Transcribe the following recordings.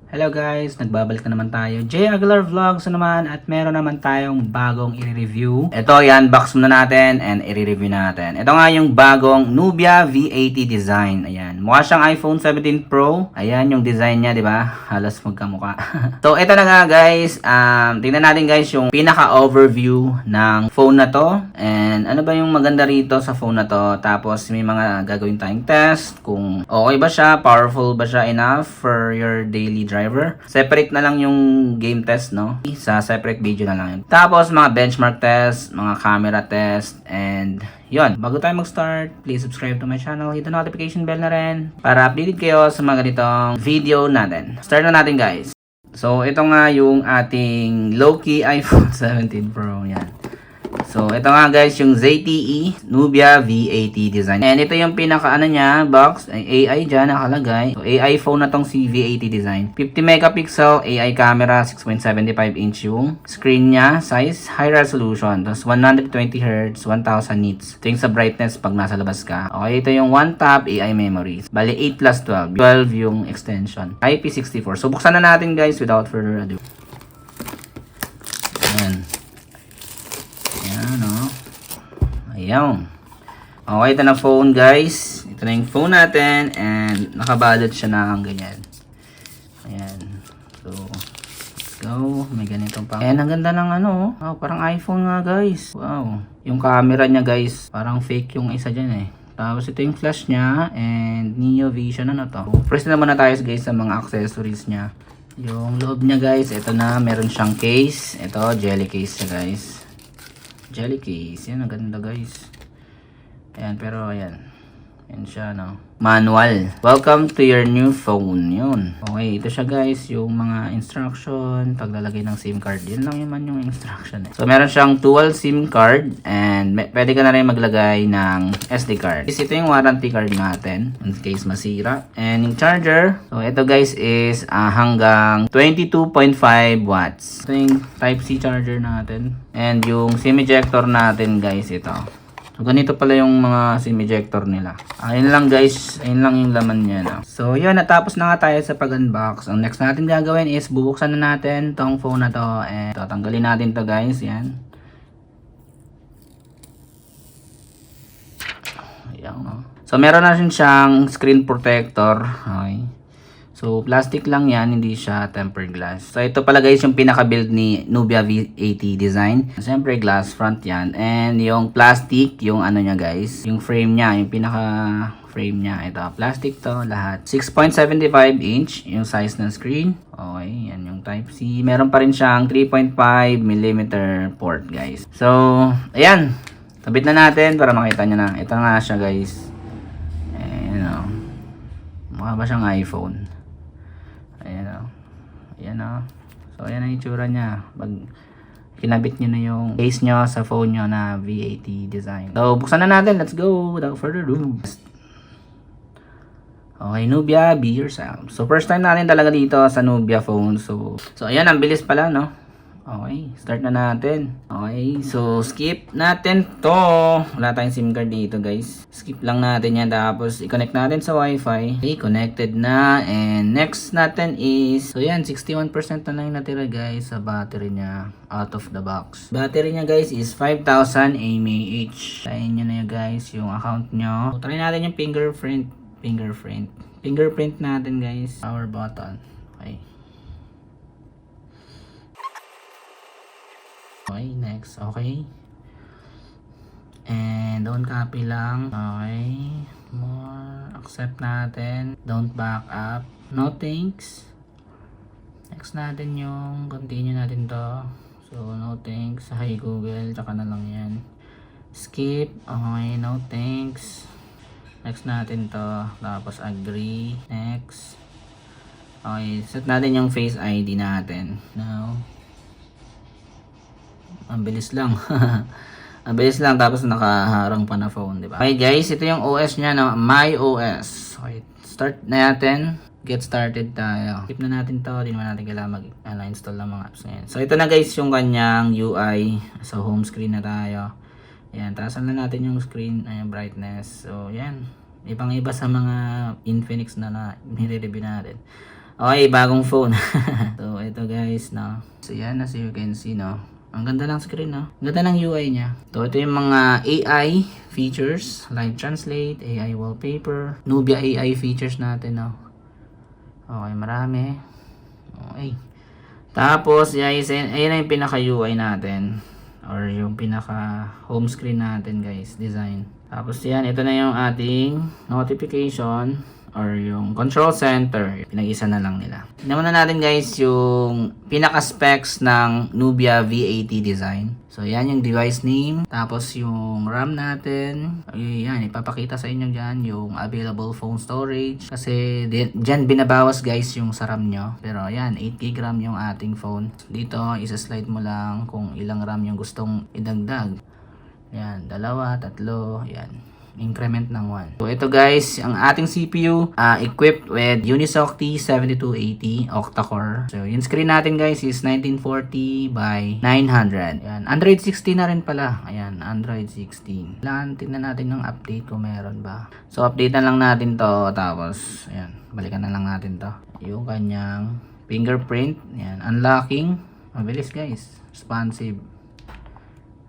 Hello guys, nagbabalik na naman tayo. Jay Aguilar Vlogs na naman at meron naman tayong bagong i-review. Ito, i-unbox muna natin and i-review natin. Ito nga yung bagong Nubia V80 design. Ayan, mukha siyang iPhone 17 Pro. Ayan yung design niya, di ba? Halos magkamukha. So, ito na nga guys. Tingnan natin guys yung pinaka-overview ng phone na to. And ano ba yung maganda rito sa phone na to? Tapos may mga gagawin tayong test. Kung okay ba siya, powerful ba siya enough for your daily driver. Separate na lang yung game test, no? Sa separate video na lang yun. Tapos, mga benchmark test, mga camera test, and yun. Bago tayo mag-start, please subscribe to my channel. Hit the notification bell na rin para updated kayo sa mga ganitong video natin. Start na natin, guys. So, ito nga yung ating low-key iPhone 17 Pro. Yan. So, ito nga guys, yung ZTE Nubia V80 design. And ito yung pinaka niya, box, AI dyan nakalagay. So, AI phone na tong si V80 design. 50 megapixel AI camera, 6.75 inch yung screen niya, size, high resolution. Tapos 120Hz, 1000 nits. Ito yung sa brightness pag nasa labas ka. Okay, ito yung 1 tap AI memory. Bali 8 plus 12. 12 yung extension. IP64. So, buksan na natin guys without further ado. Ayan. Ayan. Okay, ito na phone guys. Ito na yung phone natin and nakabalot siya na ang ganyan. Ayan. So, let's go. May ganitong pang. And ang ganda ng ano. Oh, parang iPhone nga guys. Wow. Yung camera niya guys, parang fake yung isa dyan eh. Tapos ito yung flash niya and Neo Vision ano to. First na muna tayo guys sa mga accessories niya. Yung loob niya guys, ito na. Meron siyang case. Ito, jelly case siya guys. Jelly case. Yan, ang ganda guys. Ayan, pero ayan. Yan siya, no? Manual. Welcome to your new phone. Yun. Okay, ito siya guys. Yung mga instruction. Paglalagay ng SIM card. Yun lang naman yung instruction eh. So, meron siyang dual SIM card. And pwede ka na rin maglagay ng SD card. Ito yung warranty card natin. In case masira. And yung charger. So, ito guys is hanggang 22.5 watts. Ito yung Type-C charger natin. And yung SIM ejector natin guys, ito. So, ganito pala yung mga SIM ejector nila. Ayun lang guys. Ayun lang yung laman niya. No? So, yun. Natapos na nga tayo sa pag-unbox. Ang next natin gagawin is bubuksan na natin tong phone na to. And tatanggalin natin to guys. Yan. Ayan. No? So, meron na rin siyang screen protector. Okay. So, plastic lang yan, hindi siya tempered glass. So, ito pala guys yung pinaka-build ni Nubia V80 design. Siyempre, glass front yan. And yung plastic, yung ano niya guys, yung frame niya, yung pinaka-frame niya. Ito, plastic to lahat. 6.75 inch yung size ng screen. Okay, yan yung Type-C. Meron pa rin siyang 3.5mm port guys. So, ayan. Tabit na natin para makita nyo na. Ito nga siya guys. Ayan o. Mukha ba siyang iPhone? Ayan o. Ayan o. So, ayan ang itsura niya. Pag kinabit nyo na yung case nyo sa phone nyo na V80 design. So, buksan na natin. Let's go. Without further ado. Okay, Nubia, be yourself. So, first time natin talaga dito sa Nubia phone. So ayan. Ang bilis pala, no? Okay, start na natin. Okay, so skip natin to. Wala tayong SIM card dito guys. Skip lang natin yan. Tapos i-connect natin sa Wi-Fi. Okay, connected na. And next natin is, so yan, 61% na lang yung natira guys sa battery niya out of the box. Battery niya guys is 5,000 mAh. Try nyo na yun guys yung account nyo. So, try natin yung fingerprint natin guys. Power button. Okay. Okay, next. Okay. And don't copy lang. Okay. More. Accept natin. Don't back up. No thanks. Next natin yung continue natin to. So, no thanks. Hi Google. Tsaka na lang yan. Skip. Okay, no thanks. Next natin to. Tapos agree. Next. Okay, set natin yung Face ID natin. Now. Ang bilis lang. Ang bilis lang tapos nakaharang pa na phone, di ba? Okay guys, ito yung OS niya, no? My OS. Okay, start na natin. Get started tayo. Skip na natin to. Hindi naman natin kailangan mag-install ng mga apps ngayon. So, ito na guys yung kanyang UI. So, home screen na tayo. Ayan, taasan na natin yung screen, yung brightness. So, yan. Ibang iba sa mga Infinix na nire-review natin. Okay, bagong phone. So, ito guys, no. So, yan, as you can see, no. Ang ganda ng screen, no. Ang ganda ng UI niya. So, ito yung mga AI features. Live Translate, AI Wallpaper, Nubia AI features natin, no. Okay, marami. Okay. Tapos, guys, ayan na yung pinaka-UI natin. Or yung pinaka-home screen natin, guys. Design. Tapos, yan. Ito na yung ating notification. Or yung control center. Pinag-isa na lang nila. Tignan muna natin, guys, yung pinaka-specs ng Nubia V80 design. So, yan yung device name. Tapos, yung RAM natin. Yan, ipapakita sa inyo dyan yung available phone storage. Kasi, dyan binabawas, guys, yung sa RAM nyo. Pero, yan, 8GB RAM yung ating phone. Dito, isa-slide mo lang kung ilang RAM yung gustong idagdag. Yan, 2, 3, yan. Increment ng 1. So, ito guys, ang ating CPU equipped with Unisoc T7280 octa-core. So, yung screen natin guys is 1940 by 900. Yan, Android 16 na rin pala. Ayan, Android 16. Kailangan tingnan natin ng update kung meron ba. So, update na lang natin to. Tapos, ayan, balikan na lang natin to. Yung kanyang fingerprint. Ayan, unlocking. Mabilis guys. Responsive.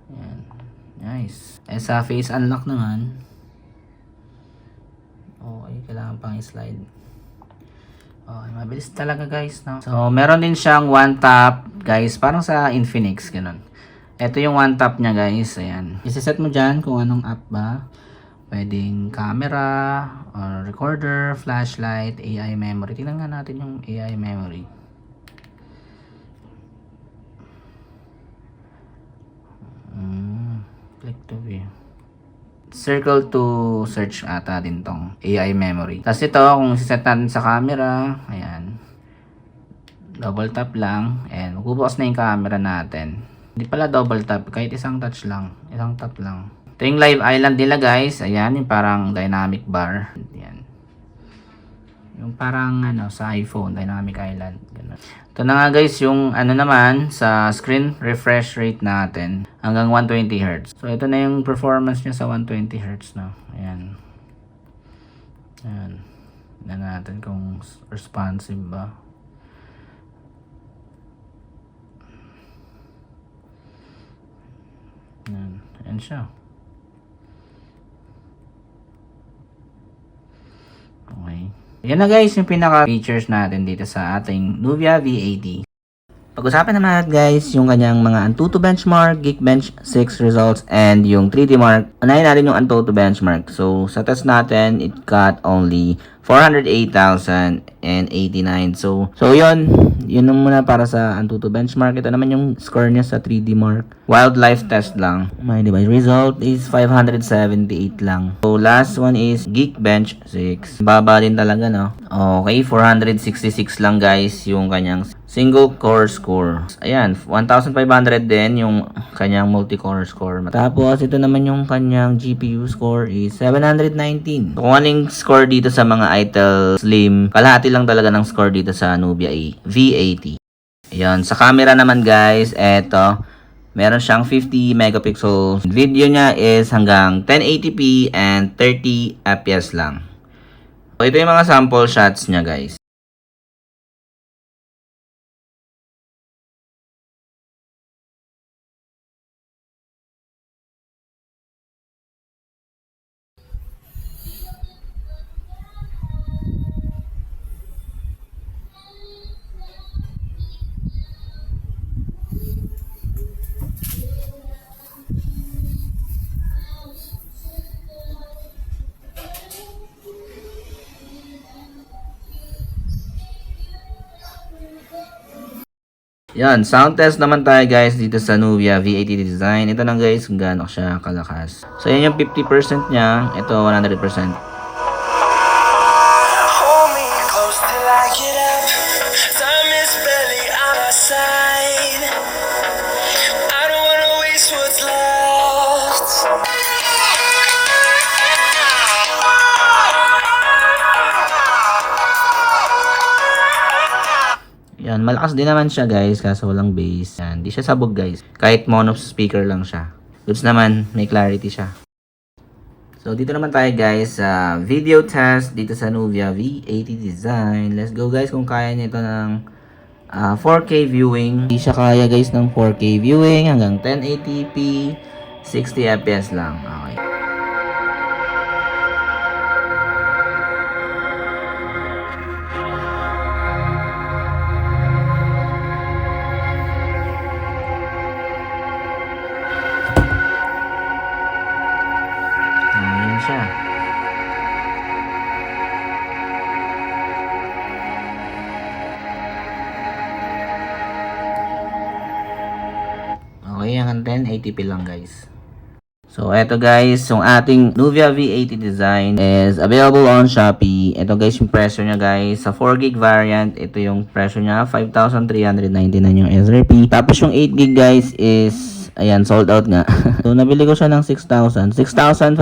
Ayan, nice. Sa face unlock naman. Okay, kailangan pang slide. Okay, mabilis talaga guys, no? So, meron din siyang one tap, guys, parang sa Infinix, ganun. Ito yung one tap niya, guys. Ayan. Isiset mo dyan kung anong app ba. Pwedeng camera, or recorder, flashlight, AI memory. Tingnan nga natin yung AI memory. Click to view. Circle to search ata din tong AI memory. Tapos ito, kung siset natin sa camera, ayan, double tap lang, and magbubukas na yung camera natin. Hindi pala double tap, kahit isang touch lang, isang tap lang. Ito yung live island nila guys, ayan, yung parang dynamic bar. Ayan. Yung parang sa iPhone, dynamic island. Ganun. Ito na nga guys, yung naman sa screen refresh rate natin hanggang 120Hz. So ito na yung performance niya sa 120Hz, no. Ayan. Ayan. Tignan natin kung responsive ba. Ayan. Ayan siya. Okay. Yan na guys yung pinaka features natin dito sa ating Nubia V80. Pag-usapan naman natin guys yung kanyang mga Antutu benchmark, Geekbench 6 results, and yung 3D Mark. Unahin natin yung Antutu benchmark. So sa test natin, it got only 408,089. So yun muna para sa Antutu benchmark. Ito naman yung score niya sa 3D Mark. Wildlife test lang. My device result is 578 lang. So last one is Geekbench 6. Baba din talaga, no? Okay, 466 lang guys yung kanyang single core score. Ayan, 1,500 din yung kanyang multi-core score. Tapos ito naman yung kanyang GPU score is 719. So, kung anong score dito sa mga Itel Slim, kalahati lang talaga ng score dito sa Nubia V80. Ayan, sa camera naman guys, eto, meron siyang 50 megapixels. Video niya is hanggang 1080p and 30 fps lang. So, ito yung mga sample shots niya guys. Yan, sound test naman tayo guys dito sa Nubia V80 design. Ito lang guys kung gaano siya kalakas. So yan yung 50% niya, ito 100%. Hold me close till I get up. Time is barely on our side. I don't wanna waste what's left. Yan, malakas din naman siya guys, kaso walang bass. Yan, di siya sabog guys. Kahit mono speaker lang siya. Goods naman, may clarity siya. So, dito naman tayo guys sa video test dito sa Nubia V80 Design. Let's go guys kung kaya nito ng 4K viewing. Hindi siya kaya guys ng 4K viewing hanggang 1080p, 60 fps lang. Okay. Ayan siya. Okay, hanggang 1080p lang guys. So, eto guys, yung ating Nubia V80 design is available on Shopee. Ito guys, yung presyo niya guys. Sa 4GB variant, ito yung presyo niya. 5,399 yung SRP. Tapos yung 8GB guys is, ayan, sold out nga. So, nabili ko siya ng 6,000. 6,500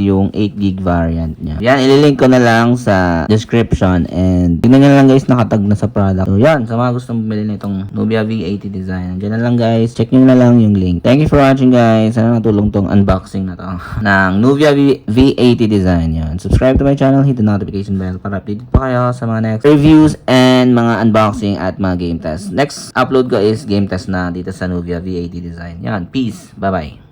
yung 8GB variant niya. Yan, ililink ko na lang sa description. And, tignan nyo lang guys, nakatag na sa product. So, yan, sa mga gustong bumili nitong Nubia V80 design. Diyan na lang guys, check nyo na lang yung link. Thank you for watching guys. Sana natulong tong unboxing na to ng Nubia V80 design. Yan. Subscribe to my channel, hit the notification bell para updated pa kayo sa mga next reviews and mga unboxing at mga game test. Next upload ko is game test na dito sa Nubia V80 design. Yan, peace. Bye-bye.